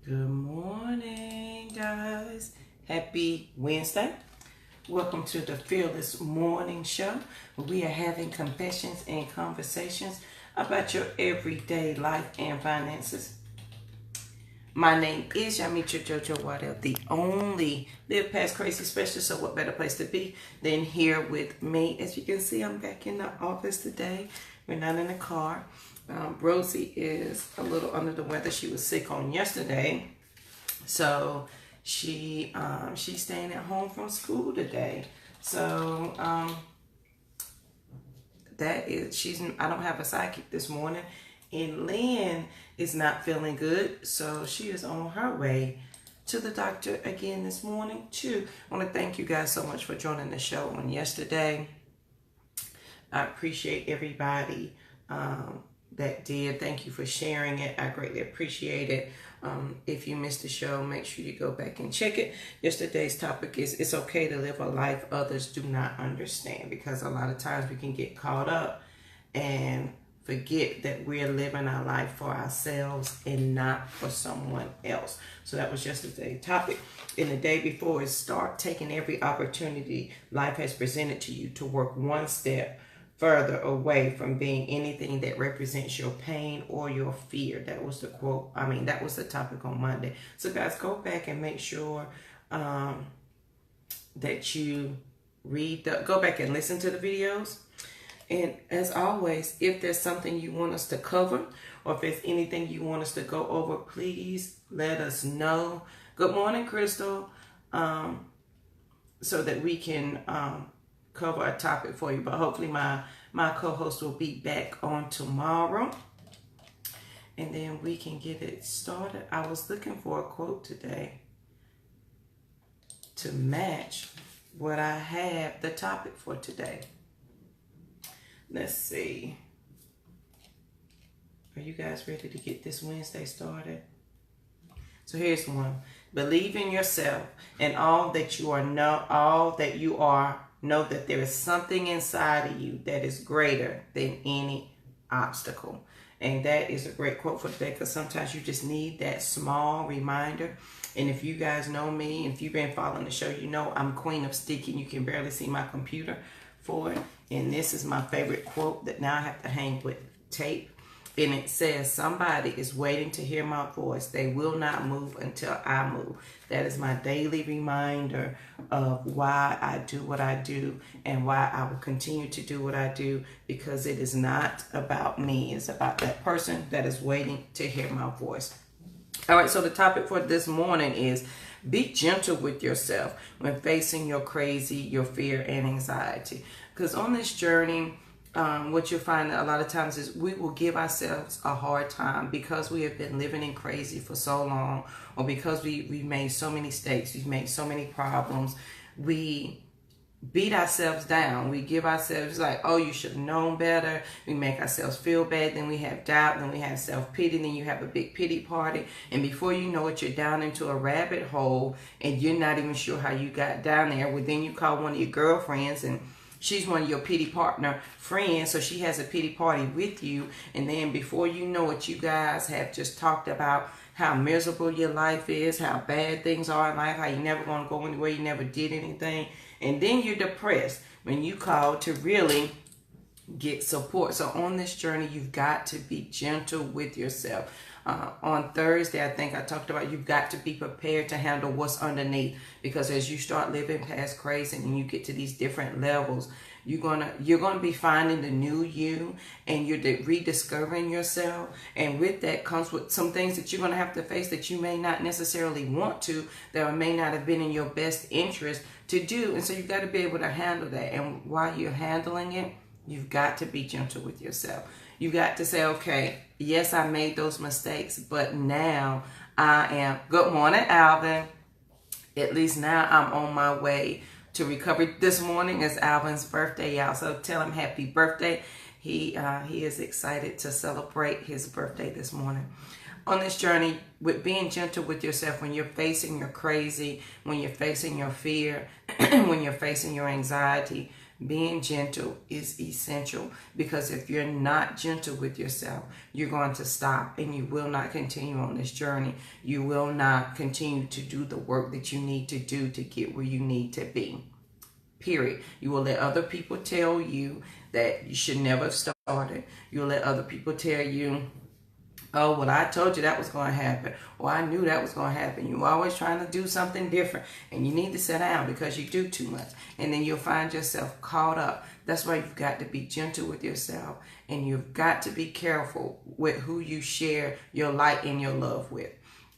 Good morning, guys. Happy Wednesday. Welcome to the Fearless Morning Show, where we are having confessions and conversations about your everyday life and finances. My name is Yamitra Jojo Waddell, the only Live Past Crazy specialist. So what better place to be than here with me? As you can see, I'm back in the office today. We're not in the car. Rosie is a little under the weather. She was sick on yesterday, so she's staying at home from school today. So I don't have a sidekick this morning, and Lynn is not feeling good, so she is on her way to the doctor again this morning too. I want to thank you guys so much for joining the show on yesterday. I appreciate everybody that did. Thank you for sharing it. I greatly appreciate it. If you missed the show, make sure you go back and check it. Yesterday's topic is it's okay to live a life others do not understand, because a lot of times we can get caught up and forget that we're living our life for ourselves and not for someone else. So that was yesterday's topic. And the day before is start taking every opportunity life has presented to you to work one step further away from being anything that represents your pain or your fear. That was the quote. That was the topic on Monday. So guys, go back and make sure that you go back and listen to the videos. And as always, if there's something you want us to cover, or if there's anything you want us to go over, please let us know. Good morning, Crystal. So that we can cover a topic for you. But hopefully my co-host will be back on tomorrow, and then we can get it started. I was looking for a quote today to match what I have the topic for today. Let's see. Are you guys ready to get this Wednesday started? So here's one. Believe in yourself and all that you are. Know that there is something inside of you that is greater than any obstacle. And that is a great quote for today, because sometimes you just need that small reminder. And if you guys know me, if you've been following the show, you know I'm queen of sticky. You can barely see my computer for it. And this is my favorite quote that now I have to hang with tape. And it says, somebody is waiting to hear my voice. They will not move until I move. That is my daily reminder of why I do what I do and why I will continue to do what I do, because it is not about me. It's about that person that is waiting to hear my voice. All right, so the topic for this morning is be gentle with yourself when facing your crazy, your fear, and anxiety. Because on this journey, what you'll find a lot of times is we will give ourselves a hard time because we have been living in crazy for so long, or because we made so many mistakes, we've made so many problems. We beat ourselves down. We give ourselves like, oh, you should have known better. We make ourselves feel bad. Then we have doubt. Then we have self-pity. Then you have a big pity party. And before you know it, you're down into a rabbit hole and you're not even sure how you got down there. Well, then you call one of your girlfriends, and she's one of your pity partner friends, so she has a pity party with you. And then before you know it, you guys have just talked about how miserable your life is, how bad things are in life, how you're never going to go anywhere, you never did anything. And then you're depressed when you call to really get support. So on this journey, you've got to be gentle with yourself. On Thursday, I think I talked about you've got to be prepared to handle what's underneath, because as you start living past crazy and you get to these different levels, you're gonna be finding the new you, and you're rediscovering yourself. And with that comes with some things that you're gonna have to face that you may not necessarily want to, that may not have been in your best interest to do. And so you've got to be able to handle that. And while you're handling it, you've got to be gentle with yourself. You got to say, okay, yes, I made those mistakes, but now I am, good morning, Alvin. At least now I'm on my way to recovery. This morning is Alvin's birthday, y'all. So tell him happy birthday. He is excited to celebrate his birthday this morning. On this journey with being gentle with yourself when you're facing your crazy, when you're facing your fear, when you're facing your anxiety, Being gentle is essential, because if you're not gentle with yourself, you're going to stop and you will not continue on this journey. You will not continue to do the work that you need to do to get where you need to be. Period. You will let other people tell you that you should never have started. You'll let other people tell you, oh, well, I told you that was going to happen. Or I knew that was going to happen. You're always trying to do something different. And you need to sit down because you do too much. And then you'll find yourself caught up. That's why you've got to be gentle with yourself. And you've got to be careful with who you share your light and your love with.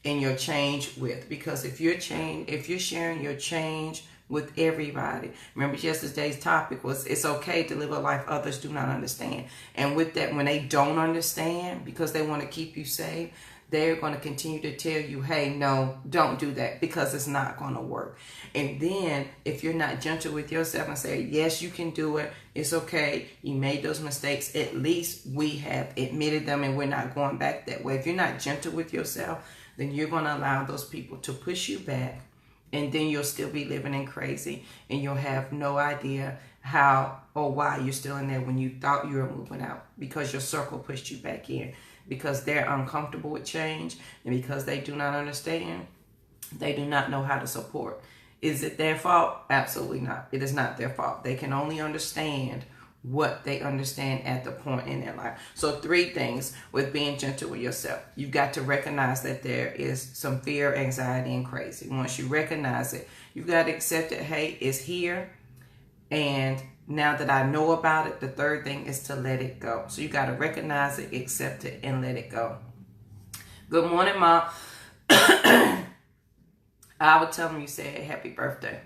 And your change with. Because if you're sharing your change with everybody. Remember yesterday's topic was, it's okay to live a life others do not understand. And with that, when they don't understand because they want to keep you safe, they're going to continue to tell you, hey, no, don't do that, because it's not going to work. And then if you're not gentle with yourself and say, yes, you can do it, it's okay, you made those mistakes, at least we have admitted them and we're not going back that way. If you're not gentle with yourself, then you're going to allow those people to push you back. And then you'll still be living in crazy, and you'll have no idea how or why you're still in there when you thought you were moving out, because your circle pushed you back in, because they're uncomfortable with change, and because they do not understand, they do not know how to support. Is it their fault? Absolutely not. It is not their fault. They can only understand what they understand at the point in their life. So 3 things with being gentle with yourself. You've got to recognize that there is some fear, anxiety, and crazy. Once you recognize it, you've got to accept it. Hey, it's here. And now that I know about it, the 3rd thing is to let it go. So you got to recognize it, accept it, and let it go. Good morning, Mom. I would tell them you said happy birthday.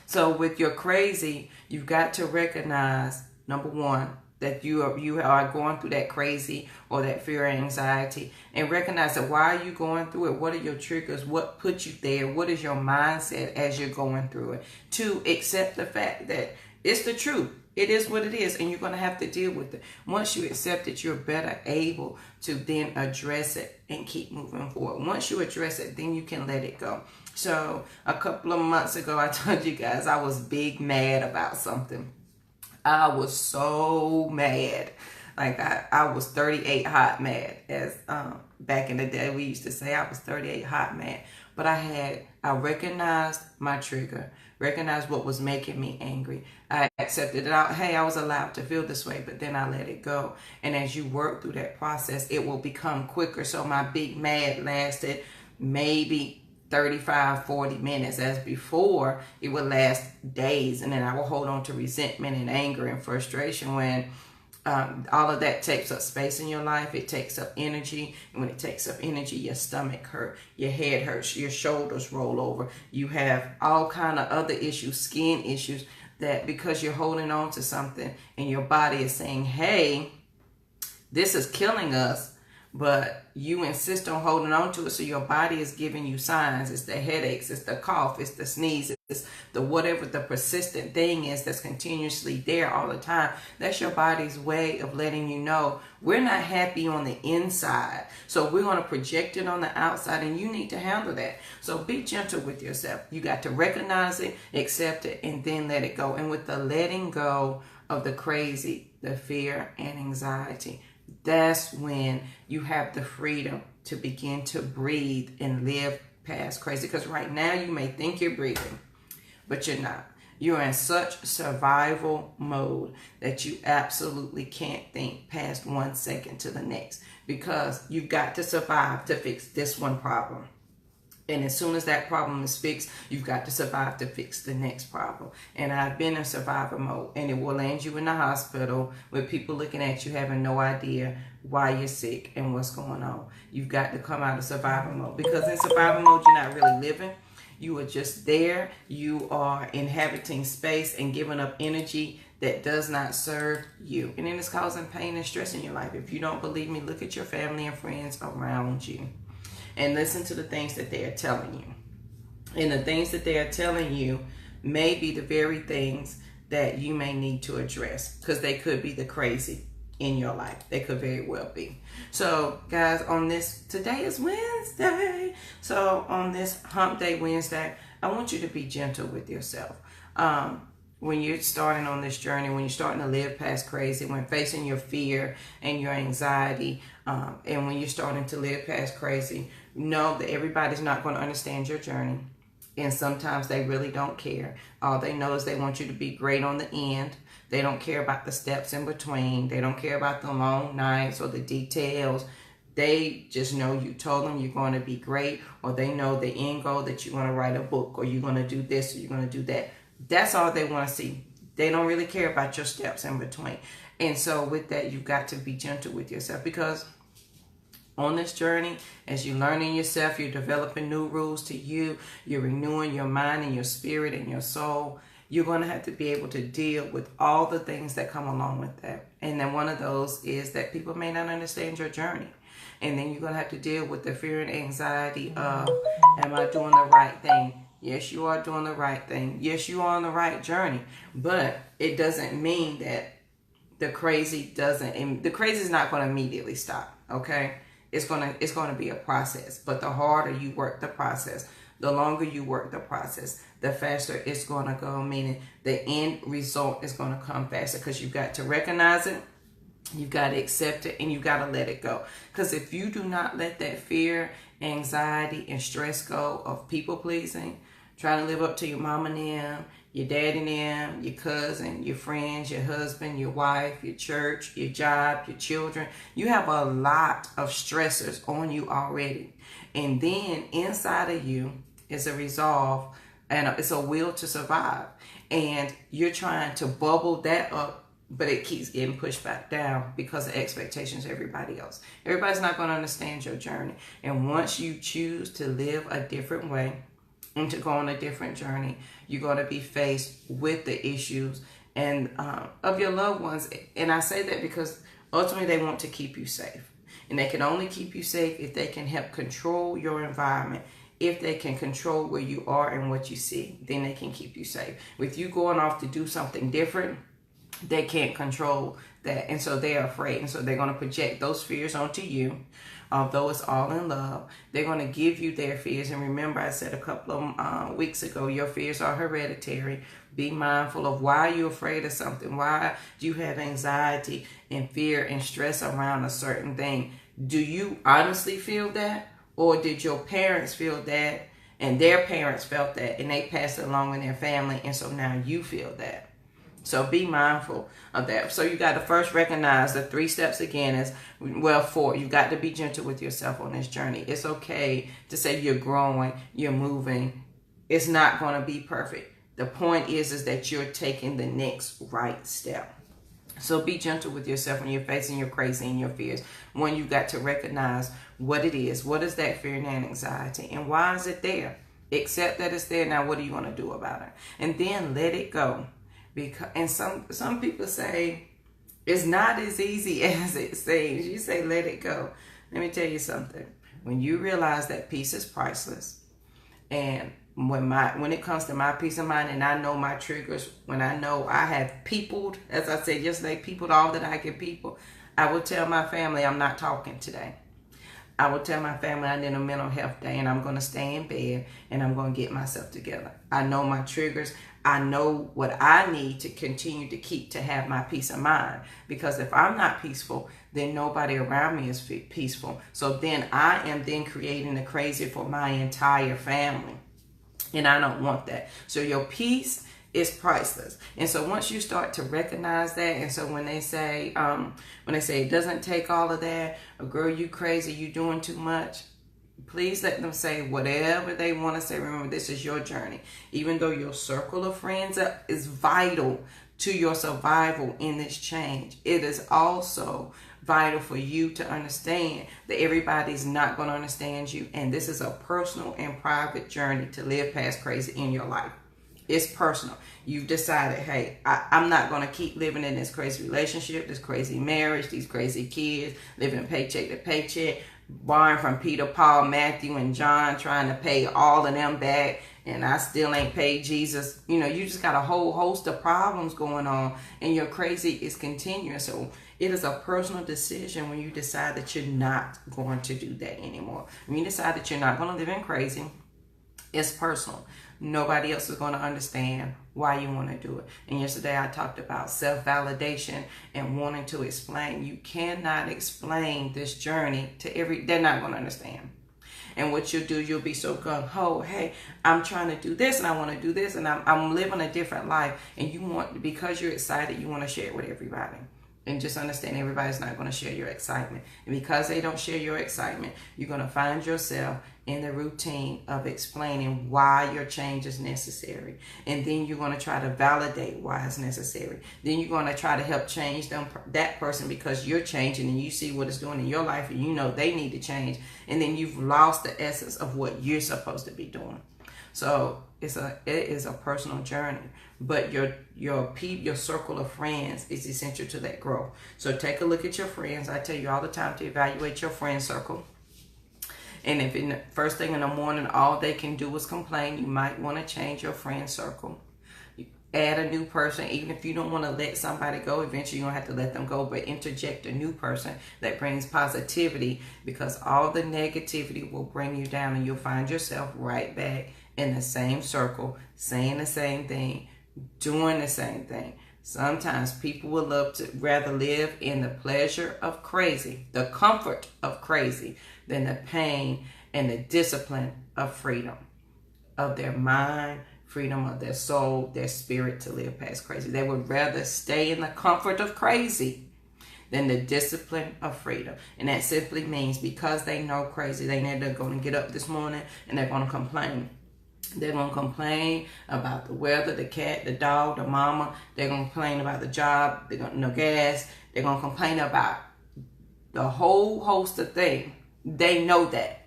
So with your crazy, you've got to recognize, number 1, that you are going through that crazy or that fear or anxiety, and recognize that why are you going through it? What are your triggers? What put you there? What is your mindset as you're going through it? 2, accept the fact that it's the truth. It is what it is, and you're going to have to deal with it. Once you accept it, you're better able to then address it and keep moving forward. Once you address it, then you can let it go. So a couple of months ago, I told you guys I was big mad about something. I was so mad. Like I was 38 hot mad, as back in the day we used to say. I was 38 hot mad. But I recognized my trigger, recognized what was making me angry. I accepted it out. Hey, I was allowed to feel this way, but then I let it go. And as you work through that process, it will become quicker. So my big mad lasted maybe 35, 40 minutes. As before, it would last days. And then I will hold on to resentment and anger and frustration when all of that takes up space in your life. It takes up energy. And when it takes up energy, your stomach hurts, your head hurts, your shoulders roll over. You have all kind of other issues, skin issues, that because you're holding on to something and your body is saying, hey, this is killing us, but you insist on holding on to it, so your body is giving you signs. It's the headaches, it's the cough, it's the sneeze, it's the whatever the persistent thing is that's continuously there all the time. That's your body's way of letting you know we're not happy on the inside, so we're going to project it on the outside, and you need to handle that. So be gentle with yourself. You got to recognize it, accept it, and then let it go. And with the letting go of the crazy, the fear, and anxiety, that's when you have the freedom to begin to breathe and live past crazy. Because right now you may think you're breathing, but you're not. You're in such survival mode that you absolutely can't think past 1 second to the next, because you've got to survive to fix this one problem. And as soon as that problem is fixed, you've got to survive to fix the next problem. And I've been in survival mode, and it will land you in the hospital with people looking at you having no idea why you're sick and what's going on. You've got to come out of survival mode, because in survival mode, you're not really living. You are just there. You are inhabiting space and giving up energy that does not serve you. And then it's causing pain and stress in your life. If you don't believe me, look at your family and friends around you and listen to the things that they are telling you. And the things that they are telling you may be the very things that you may need to address, because they could be the crazy in your life. They could very well be. So guys, today is Wednesday. So on this Hump Day Wednesday, I want you to be gentle with yourself. when you're starting on this journey, when you're starting to live past crazy, when facing your fear and your anxiety, and when you're starting to live past crazy, know that everybody's not going to understand your journey. And sometimes they really don't care. All they know is they want you to be great on the end. They don't care about the steps in between. They don't care about the long nights or the details. They just know you told them you're going to be great, or they know the end goal that you're going to write a book, or you're going to do this, or you're going to do that. That's all they want to see. They don't really care about your steps in between. And so with that, you've got to be gentle with yourself, because on this journey, as you're learning yourself, you're developing new rules to you, you're renewing your mind and your spirit and your soul. You're going to have to be able to deal with all the things that come along with that. And then one of those is that people may not understand your journey. And then you're going to have to deal with the fear and anxiety of, am I doing the right thing? Yes, you are doing the right thing. Yes, you are on the right journey. But it doesn't mean that the crazy is not going to immediately stop, okay? It's going to be a process. But the harder you work the process, the longer you work the process, the faster it's going to go, meaning the end result is going to come faster, because you've got to recognize it, you've got to accept it, and you've got to let it go. Because if you do not let that fear, anxiety, and stress go of people pleasing, trying to live up to your mom and them, your dad and them, your cousin, your friends, your husband, your wife, your church, your job, your children, you have a lot of stressors on you already. And then inside of you is a resolve, and it's a will to survive. And you're trying to bubble that up, but it keeps getting pushed back down because of expectations of everybody else. Everybody's not going to understand your journey. And once you choose to live a different way and to go on a different journey, you're going to be faced with the issues and of your loved ones. And I say that because ultimately they want to keep you safe. And they can only keep you safe if they can help control your environment. If they can control where you are and what you see, then they can keep you safe. With you going off to do something different, they can't control that. And so they're afraid. And so they're going to project those fears onto you. Although it's all in love, they're going to give you their fears. And remember, I said a couple of weeks ago, your fears are hereditary. Be mindful of why you're afraid of something. Why do you have anxiety and fear and stress around a certain thing? Do you honestly feel that? Or did your parents feel that and their parents felt that and they passed it along in their family, and so now you feel that? So be mindful of that. So you got to first recognize the 3 steps again is, well, 4. You've got to be gentle with yourself on this journey. It's okay to say you're growing, you're moving. It's not going to be perfect. The point is that you're taking the next right step. So be gentle with yourself when you're facing your crazy and your fears. One, you've got to recognize what it is. What is that fear and anxiety? And why is it there? Accept that it's there. Now, what are you going to do about it? And then let it go. And some people say, it's not as easy as it seems. You say, let it go. Let me tell you something. When you realize that peace is priceless, and when it comes to my peace of mind, and I know my triggers, when I know I have peopled, as I said yesterday, peopled all that I can people, I will tell my family I'm not talking today. I will tell my family I need a mental health day, and I'm going to stay in bed, and I'm going to get myself together. I know my triggers. I know what I need to continue to have my peace of mind. Because if I'm not peaceful, then nobody around me is peaceful. So then I am then creating the crazy for my entire family. And I don't want that. So your peace is priceless. And so once you start to recognize that, and so when they say it doesn't take all of that, or girl, you crazy, you doing too much, please let them say whatever they want to say. Remember, this is your journey. Even though your circle of friends is vital to your survival in this change, it is also vital for you to understand that everybody's not going to understand you. And this is a personal and private journey to live past crazy in your life. It's personal. You've decided, hey, I'm not going to keep living in this crazy relationship, this crazy marriage, these crazy kids, living paycheck to paycheck, borrowing from Peter, Paul, Matthew, and John, trying to pay all of them back, and I still ain't paid Jesus. You know, you just got a whole host of problems going on, and your crazy is continuing. So it is a personal decision when you decide that you're not going to do that anymore. When you decide that you're not going to live in crazy, it's personal. Nobody else is going to understand why you want to do it. And yesterday I talked about self-validation and wanting to explain. You cannot explain this journey to they're not going to understand. And what you'll do, you'll be so gung-ho, hey, I'm trying to do this and I want to do this and I'm living a different life. And you want, because you're excited, you want to share it with everybody. And just understand everybody's not going to share your excitement. And because they don't share your excitement, you're going to find yourself in the routine of explaining why your change is necessary. And then you're going to try to validate why it's necessary. Then you're going to try to help change that person because you're changing and you see what it's doing in your life and you know they need to change. And then you've lost the essence of what you're supposed to be doing. So it is a personal journey, but your circle of friends is essential to that growth. So take a look at your friends. I tell you all the time to evaluate your friend circle. And if in the first thing in the morning all they can do is complain, you might want to change your friend circle. Add a new person. Even if you don't want to let somebody go, eventually you're going to have to let them go, but interject a new person that brings positivity, because all the negativity will bring you down and you'll find yourself right back in the same circle, saying the same thing, doing the same thing. Sometimes people would love to rather live in the pleasure of crazy, the comfort of crazy, than the pain and the discipline of freedom of their mind, freedom of their soul, their spirit to live past crazy. They would rather stay in the comfort of crazy than the discipline of freedom. And that simply means because they know crazy, they're going to get up this morning and they're going to complain. They're going to complain about the weather, the cat, the dog, the mama. They're going to complain about the job. They're going to no gas. They're going to complain about the whole host of things. They know that.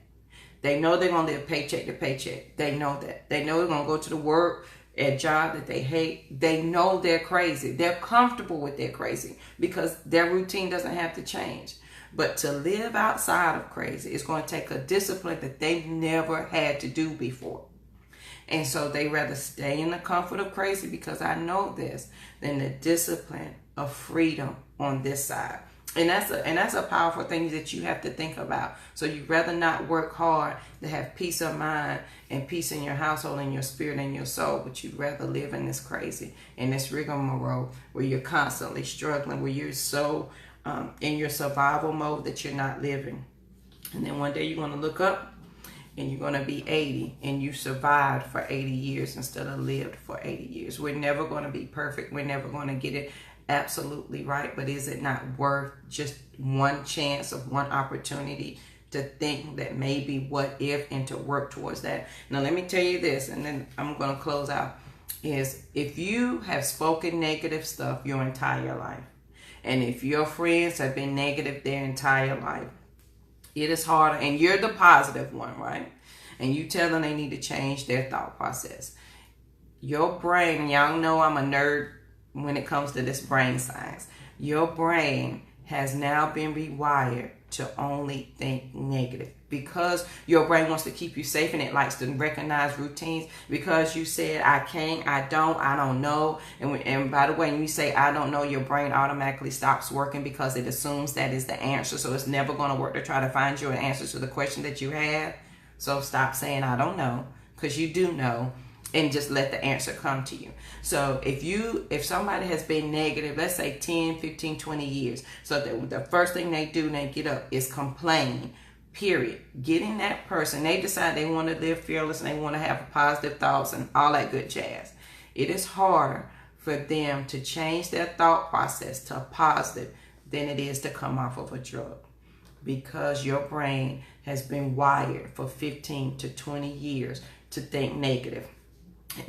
They know they're going to live paycheck to paycheck. They know that. They know they're going to go to the work, a job that they hate. They know they're crazy. They're comfortable with their crazy because their routine doesn't have to change. But to live outside of crazy is going to take a discipline that they've never had to do before. And so they rather stay in the comfort of crazy, because I know this, than the discipline of freedom on this side. And that's a powerful thing that you have to think about. So you'd rather not work hard to have peace of mind and peace in your household and your spirit and your soul, but you'd rather live in this crazy, in this rigmarole where you're constantly struggling, where you're so in your survival mode that you're not living. And then one day you're going to look up and you're going to be 80 and you survived for 80 years instead of lived for 80 years. We're never going to be perfect. We're never going to get it absolutely right. But is it not worth just one chance of one opportunity to think that maybe what if, and to work towards that? Now, let me tell you this, and then I'm going to close out, is if you have spoken negative stuff your entire life, and if your friends have been negative their entire life, it is harder, and you're the positive one, right? And you tell them they need to change their thought process. Your brain, y'all know I'm a nerd when it comes to this brain science. Your brain has now been rewired to only think negative, because your brain wants to keep you safe and it likes to recognize routines. Because you said, I can't, I don't know. And by the way, when you say, I don't know, your brain automatically stops working because it assumes that is the answer. So it's never going to work to try to find you an answer to the question that you have. So stop saying, I don't know, because you do know, and just let the answer come to you. So if somebody has been negative, let's say 10, 15, 20 years, so the first thing they do when they get up is complain, period. Getting that person, they decide they want to live fearless and they want to have positive thoughts and all that good jazz. It is harder for them to change their thought process to positive than it is to come off of a drug, because your brain has been wired for 15 to 20 years to think negative.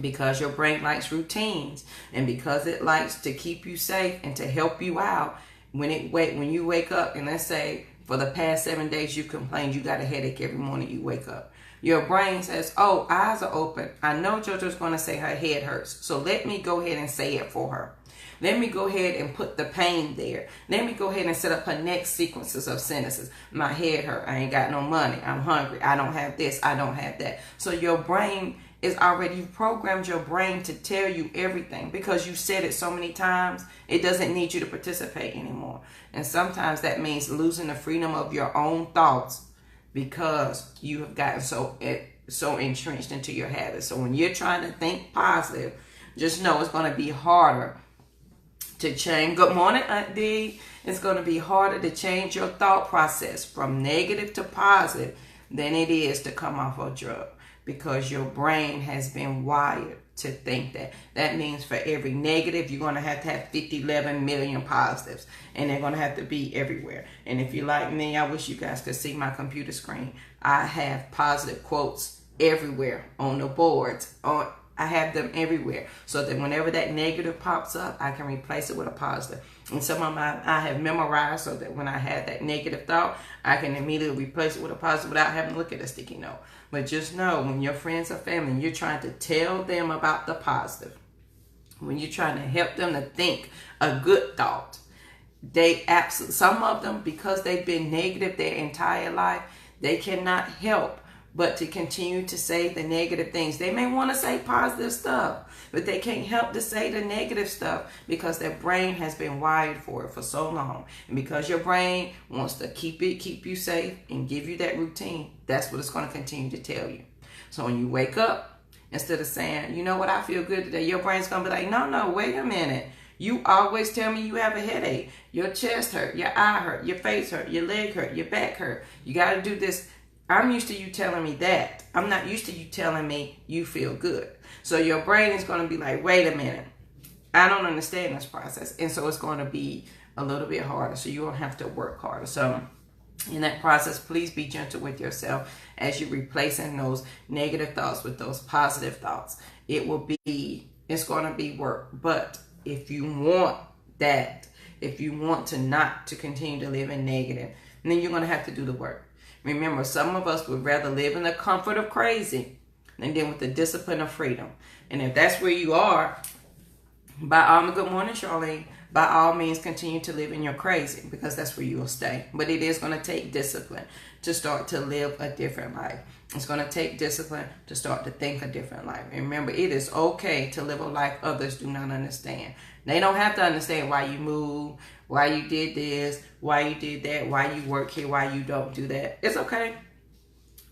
Because your brain likes routines, and because it likes to keep you safe and to help you out, when you wake up, and let's say for the past 7 days you complained you got a headache every morning you wake up, your brain says, oh, eyes are open, I know JoJo's going to say her head hurts, so let me go ahead and say it for her. Let me go ahead and put the pain there. Let me go ahead and set up her next sequences of sentences. My head hurt, I ain't got no money, I'm hungry, I don't have this, I don't have that. So your brain is already, you've programmed your brain to tell you everything, because you said it so many times, it doesn't need you to participate anymore. And sometimes that means losing the freedom of your own thoughts, because you have gotten so entrenched into your habits. So when you're trying to think positive, Just know it's going to be harder to change. Good morning, Aunt D. It's going to be harder to change your thought process from negative to positive than it is to come off a drug, because your brain has been wired to think that. That means for every negative, you're going to have 11 million positives, and they're going to have to be everywhere. And if you're like me, I wish you guys could see my computer screen. I have positive quotes everywhere on the boards. I have them everywhere, so that whenever that negative pops up, I can replace it with a positive. And some of them I have memorized, so that when I have that negative thought, I can immediately replace it with a positive without having to look at a sticky note. But just know, when your friends or family, you're trying to tell them about the positive, when you're trying to help them to think a good thought, some of them, because they've been negative their entire life, they cannot help but to continue to say the negative things. They may want to say positive stuff, but they can't help to say the negative stuff because their brain has been wired for it for so long. And because your brain wants to keep you safe and give you that routine, that's what it's going to continue to tell you. So when you wake up, instead of saying, you know what, I feel good today, your brain's going to be like, no, wait a minute. You always tell me you have a headache, your chest hurt, your eye hurt, your face hurt, your leg hurt, your back hurt. You got to do this. I'm used to you telling me that. I'm not used to you telling me you feel good. So your brain is going to be like, wait a minute, I don't understand this process. And so it's going to be a little bit harder. So you're going to have to work harder. So in that process, please be gentle with yourself as you're replacing those negative thoughts with those positive thoughts. It's going to be work. But if you want that, if you want to not to continue to live in negative, then you're going to have to do the work. Remember, some of us would rather live in the comfort of crazy than with the discipline of freedom. And if that's where you are, good morning, Charlene. By all means, continue to live in your crazy, because that's where you will stay. But it is going to take discipline to start to live a different life. It's going to take discipline to start to think a different life. And remember, it is okay to live a life others do not understand. They don't have to understand why you moved, why you did this, why you did that, why you work here, why you don't do that. It's okay.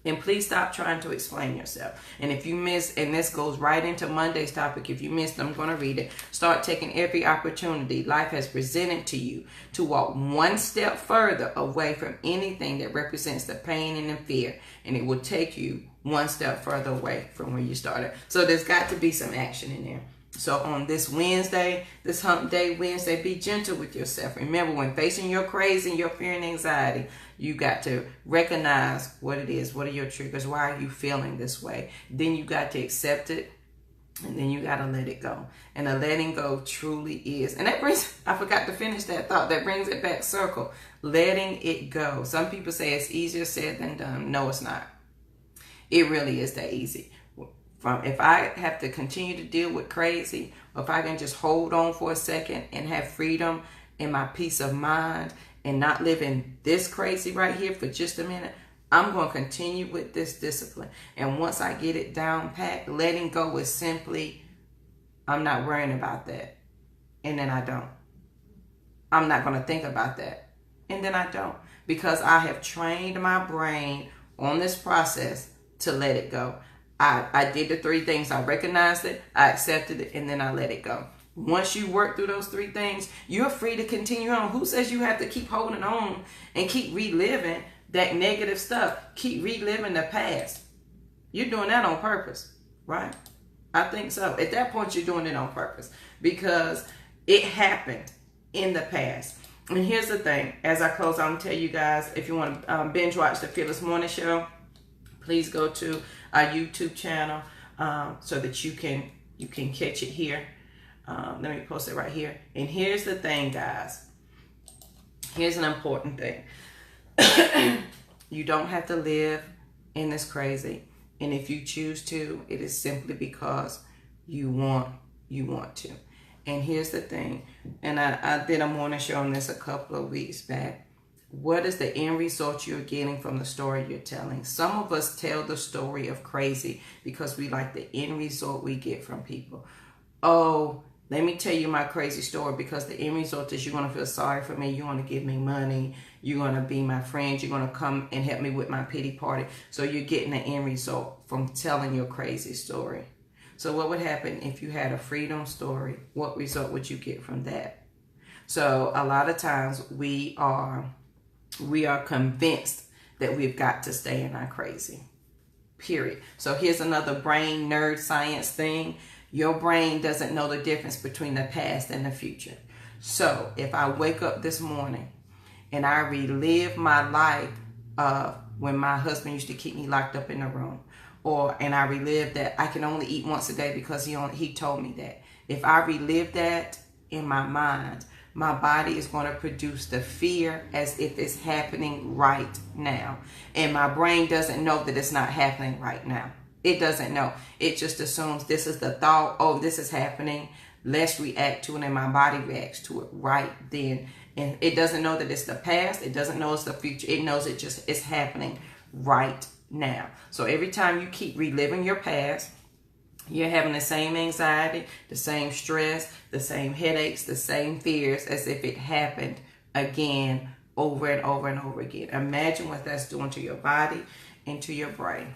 And please stop trying to explain yourself. And if you miss, and this goes right into Monday's topic, if you missed, I'm going to read it. Start taking every opportunity life has presented to you to walk one step further away from anything that represents the pain and the fear. And it will take you one step further away from where you started. So there's got to be some action in there. So on this Wednesday, this Hump Day Wednesday, be gentle with yourself. Remember, when facing your crazy and your fear and anxiety, you got to recognize what it is. What are your triggers? Why are you feeling this way? Then you got to accept it, and then you got to let it go. And the letting go truly is. And that brings, I forgot to finish that thought. That brings it back circle. Letting it go. Some people say it's easier said than done. No, it's not. It really is that easy. If I have to continue to deal with crazy, or if I can just hold on for a second and have freedom and my peace of mind and not live in this crazy right here for just a minute, I'm going to continue with this discipline. And once I get it down pat, letting go is simply, I'm not worrying about that. And then I don't. I'm not going to think about that. And then I don't. Because I have trained my brain on this process to let it go. I did the three things. I recognized it, I accepted it, and then I let it go. Once you work through those three things, you're free to continue on. Who says you have to keep holding on and keep reliving that negative stuff? Keep reliving the past. You're doing that on purpose, right? I think so. At that point, you're doing it on purpose because it happened in the past. And here's the thing. As I close, I'm going to tell you guys, if you want to binge watch the Fearless Morning Show, please go to our YouTube channel so that you can catch it here. Let me post it right here. And here's the thing, guys. Here's an important thing. You don't have to live in this crazy. And if you choose to, it is simply because you want to. And here's the thing. And I did a morning show on this a couple of weeks back. What is the end result you're getting from the story you're telling? Some of us tell the story of crazy because we like the end result we get from people. Oh, let me tell you my crazy story because the end result is you're going to feel sorry for me. You're going to give me money. You're going to be my friend. You're going to come and help me with my pity party. So you're getting the end result from telling your crazy story. So what would happen if you had a freedom story? What result would you get from that? So a lot of times we are convinced that we've got to stay in our crazy. Period. So here's another brain nerd science thing. Your brain doesn't know the difference between the past and the future. So if I wake up this morning and I relive my life of when my husband used to keep me locked up in the room, and I relive that I can only eat once a day because he told me that. If I relive that in my mind, my body is going to produce the fear as if it's happening right now. And my brain doesn't know that it's not happening right now. It doesn't know. It just assumes this is the thought, oh, this is happening. Let's react to it, and my body reacts to it right then. And it doesn't know that it's the past. It doesn't know it's the future. It knows it's happening right now. So every time you keep reliving your past, you're having the same anxiety, the same stress, the same headaches, the same fears as if it happened again over and over and over again. Imagine what that's doing to your body and to your brain.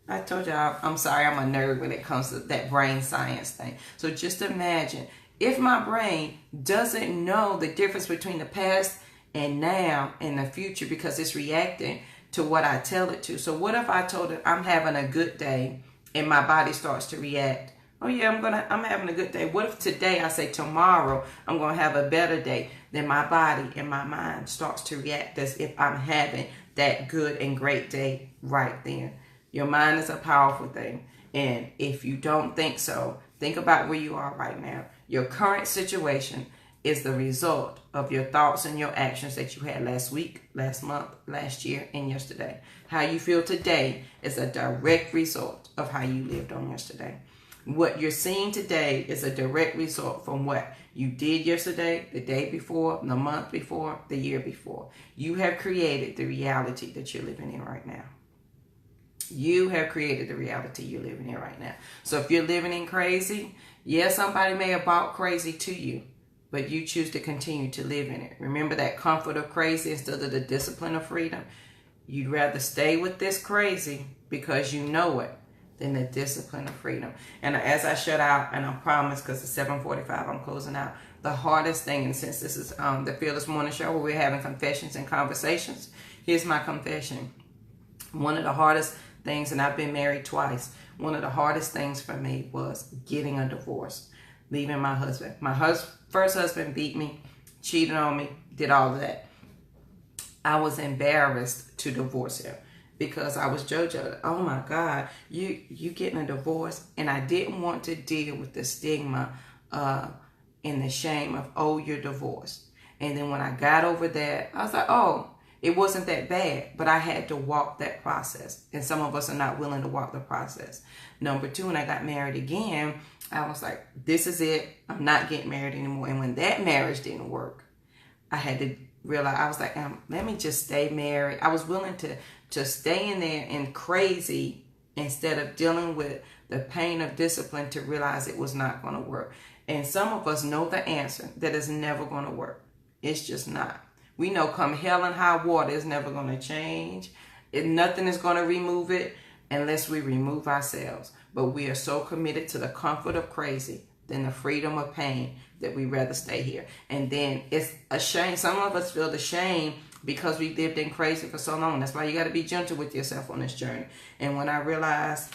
I told y'all, I'm sorry, I'm a nerd when it comes to that brain science thing. So just imagine if my brain doesn't know the difference between the past and now and the future because it's reacting to what I tell it to. So what if I told it I'm having a good day and my body starts to react? Oh yeah, I'm having a good day. What if today I say tomorrow I'm gonna have a better day? Then my body and my mind starts to react as if I'm having that good and great day right then. Your mind is a powerful thing. And if you don't think so, think about where you are right now. Your current situation is the result of your thoughts and your actions that you had last week, last month, last year, and yesterday. How you feel today is a direct result of how you lived on yesterday. What you're seeing today is a direct result from what you did yesterday, the day before, the month before, the year before. You have created the reality that you're living in right now. You have created the reality you're living in right now. So if you're living in crazy, yes, somebody may have brought crazy to you, but you choose to continue to live in it. Remember that comfort of crazy instead of the discipline of freedom. You'd rather stay with this crazy because you know it than the discipline of freedom. And as I shut out, and I promise because it's 7:45, I'm closing out, the hardest thing, and since this is the Fearless Morning Show where we're having confessions and conversations, here's my confession. One of the hardest things, and I've been married twice, one of the hardest things for me was getting a divorce, leaving my husband. My first husband beat me, cheated on me, did all of that. I was embarrassed to divorce him because I was JoJo. Oh my God, you getting a divorce? And I didn't want to deal with the stigma and the shame of, oh, you're divorced. And then when I got over that, I was like, oh, it wasn't that bad, but I had to walk that process. And some of us are not willing to walk the process. Number two, when I got married again, I was like, this is it. I'm not getting married anymore. And when that marriage didn't work, I had to realize, I was like, let me just stay married. I was willing to stay in there and crazy instead of dealing with the pain of discipline to realize it was not going to work. And some of us know the answer, that it's never going to work. It's just not. We know come hell and high water, it's never going to change. Nothing is going to remove it unless we remove ourselves. But we are so committed to the comfort of crazy than the freedom of pain that we rather stay here. And then it's a shame. Some of us feel the shame because we lived in crazy for so long. That's why you got to be gentle with yourself on this journey. And when I realized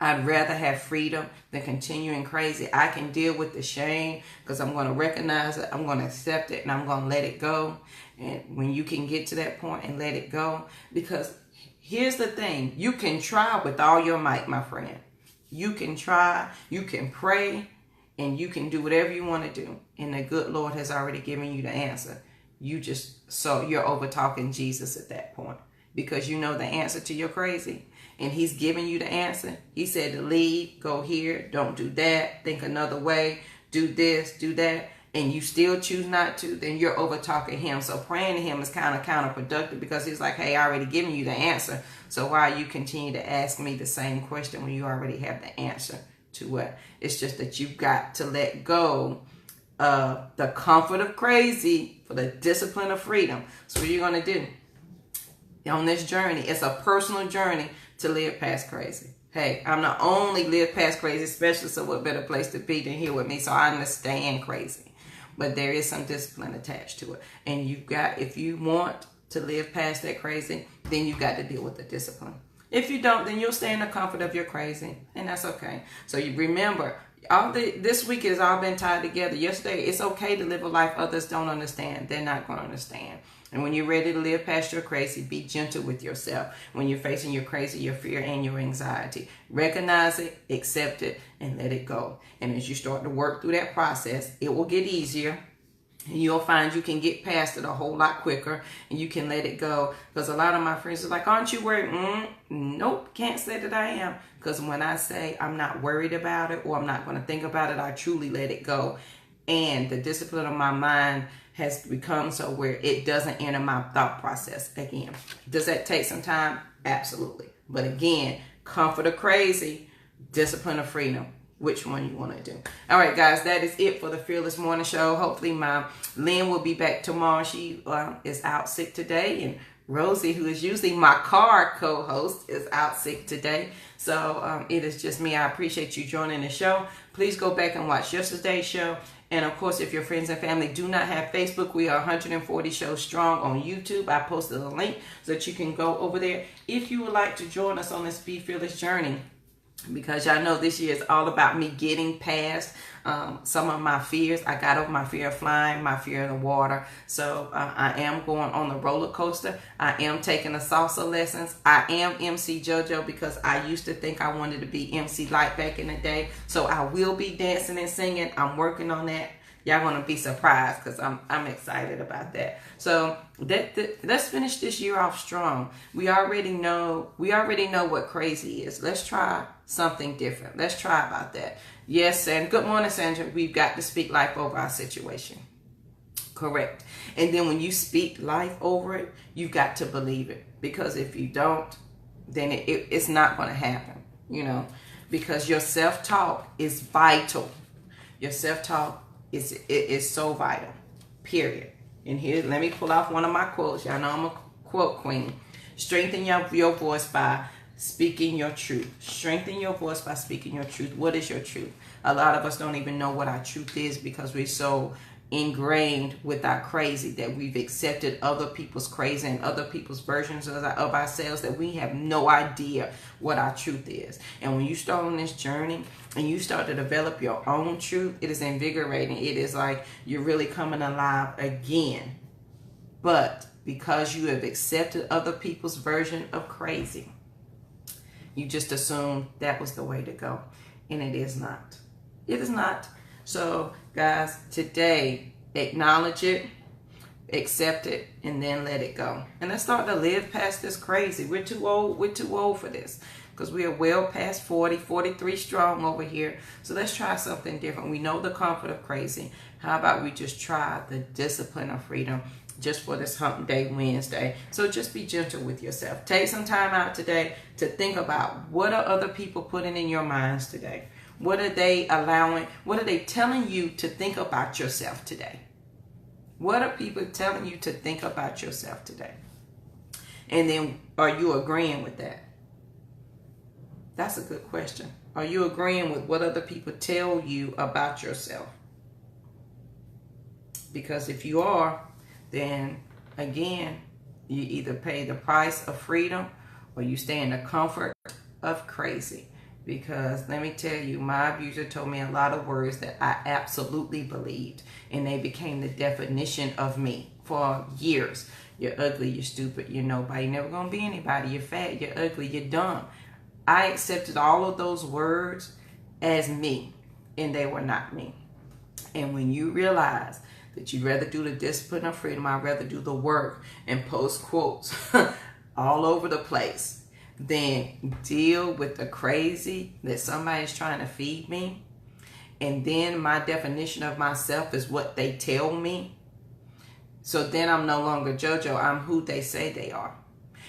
I'd rather have freedom than continuing crazy, I can deal with the shame because I'm going to recognize it, I'm going to accept it, and I'm going to let it go. And when you can get to that point and let it go, because here's the thing, you can try with all your might, my friend. You can try, you can pray, and you can do whatever you want to do. And the good Lord has already given you the answer. You're over talking Jesus at that point because you know the answer to your crazy. And he's giving you the answer. He said to leave, go here, don't do that, think another way, do this, do that, and you still choose not to, then you're over talking him. So praying to him is kind of counterproductive because he's like, hey, I already given you the answer. So why you continue to ask me the same question when you already have the answer to what? It's just that you've got to let go of the comfort of crazy for the discipline of freedom. So what are you going to do? On this journey, it's a personal journey to live past crazy. Hey, I'm not only live past crazy, especially so what better place to be than here with me. So I understand crazy. But there is some discipline attached to it. And you got, if you want to live past that crazy, then you got to deal with the discipline. If you don't, then you'll stay in the comfort of your crazy. And that's okay. So you remember, this week has all been tied together. Yesterday, it's okay to live a life others don't understand. They're not going to understand. And when you're ready to live past your crazy, be gentle with yourself. When you're facing your crazy, your fear, and your anxiety, recognize it, accept it, and let it go. And as you start to work through that process, it will get easier. And you'll find you can get past it a whole lot quicker, and you can let it go. Because a lot of my friends are like, aren't you worried? Nope, can't say that I am. Because when I say I'm not worried about it, or I'm not going to think about it, I truly let it go. And the discipline of my mind has become so where it doesn't enter my thought process again. Does that take some time? Absolutely. But again, comfort or crazy, discipline or freedom. Which one you want to do? All right, guys, that is it for the Fearless Morning Show. Hopefully, my Lynn will be back tomorrow. She is out sick today, and Rosie, who is usually my car co-host, is out sick today. So it is just me. I appreciate you joining the show. Please go back and watch yesterday's show. And of course, if your friends and family do not have Facebook, we are 140 shows strong on YouTube. I posted a link so that you can go over there if you would like to join us on this Be Fearless journey. Because y'all know this year is all about me getting past some of my fears. I got over my fear of flying, my fear of the water. So I am going on the roller coaster. I am taking the salsa lessons. I am MC JoJo because I used to think I wanted to be MC Light back in the day. So I will be dancing and singing. I'm working on that. Y'all gonna be surprised because I'm excited about that. So let's finish this year off strong. We already know what crazy is. Let's try something different. Let's try about that. Yes, and good morning, Sandra. We've got to speak life over our situation. Correct. And then when you speak life over it, you've got to believe it. Because if you don't, then it's not going to happen. You know, because your self-talk is vital. Your self-talk is so vital. Period. And here, let me pull off one of my quotes. Y'all know I'm a quote queen. Strengthen your voice by speaking your truth. Strengthen your voice by speaking your truth. What is your truth? A lot of us don't even know what our truth is because we're so ingrained with our crazy that we've accepted other people's crazy and other people's versions of ourselves that we have no idea what our truth is. And when you start on this journey and you start to develop your own truth, it is invigorating. It is like you're really coming alive again. But because you have accepted other people's version of crazy, you just assume that was the way to go. And it is not. It is not. So, guys, today, acknowledge it, accept it, and then let it go. And let's start to live past this crazy. We're too old. We're too old for this because we are well past 40, 43 strong over here. So let's try something different. We know the comfort of crazy. How about we just try the discipline of freedom just for this Hump Day Wednesday? So just be gentle with yourself. Take some time out today to think about what are other people putting in your minds today. What are they allowing? What are they telling you to think about yourself today? What are people telling you to think about yourself today? And then are you agreeing with that? That's a good question. Are you agreeing with what other people tell you about yourself? Because if you are, then again, you either pay the price of freedom or you stay in the comfort of crazy. Because let me tell you, my abuser told me a lot of words that I absolutely believed. And they became the definition of me for years. You're ugly, you're stupid, you're nobody, you're never going to be anybody, you're fat, you're ugly, you're dumb. I accepted all of those words as me, and they were not me. And when you realize that you'd rather do the discipline of freedom, I'd rather do the work and post quotes all over the place than deal with the crazy that somebody's trying to feed me. And then my definition of myself is what they tell me. So then I'm no longer JoJo. I'm who they say they are.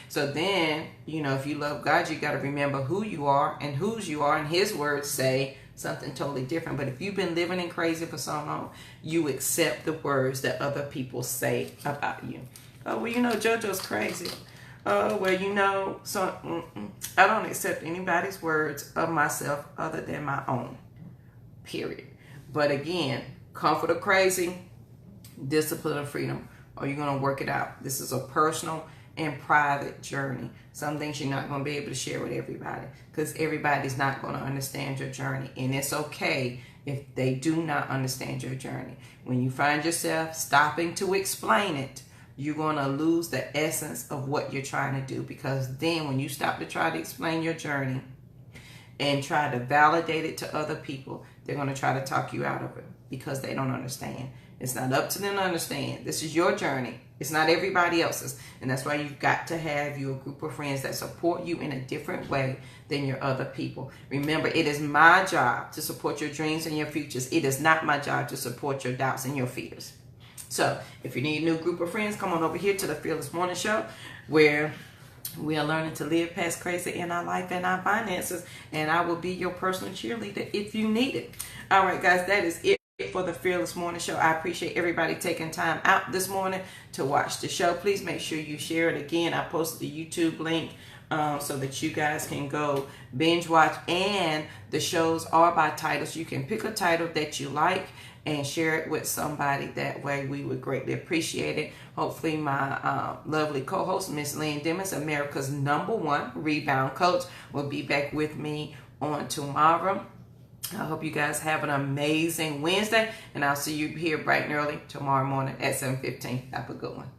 So then, you know, if you love God, you got to remember who you are and whose you are. And his words say something totally different. But if you've been living in crazy for so long, you accept the words that other people say about you. Oh, well, you know, JoJo's crazy. Well, you know, so I don't accept anybody's words of myself other than my own. Period. But again, comfort or crazy, discipline or freedom. Are you going to work it out? This is a personal and private journey. Some things you're not going to be able to share with everybody because everybody's not going to understand your journey. And it's okay if they do not understand your journey. When you find yourself stopping to explain it, you're going to lose the essence of what you're trying to do, because then when you stop to try to explain your journey and try to validate it to other people, they're going to try to talk you out of it because they don't understand. It's not up to them to understand. This is your journey. It's not everybody else's. And that's why you've got to have your group of friends that support you in a different way than your other people. Remember, it is my job to support your dreams and your futures. It is not my job to support your doubts and your fears. So if you need a new group of friends, come on over here to the Fearless Morning Show, where we are learning to live past crazy in our life and our finances. And I will be your personal cheerleader if you need it. All right, guys, that is it for the Fearless Morning Show. I appreciate everybody taking time out this morning to watch the show. Please make sure you share it. Again, I posted the YouTube link so that you guys can go binge watch. And the shows are by titles. You can pick a title that you like and share it with somebody. That way we would greatly appreciate it. Hopefully my lovely co-host, Miss Lynn Dimmons, America's #1 rebound coach, will be back with me on tomorrow. I hope you guys have an amazing Wednesday, and I'll see you here bright and early tomorrow morning at 7:15. Have a good one.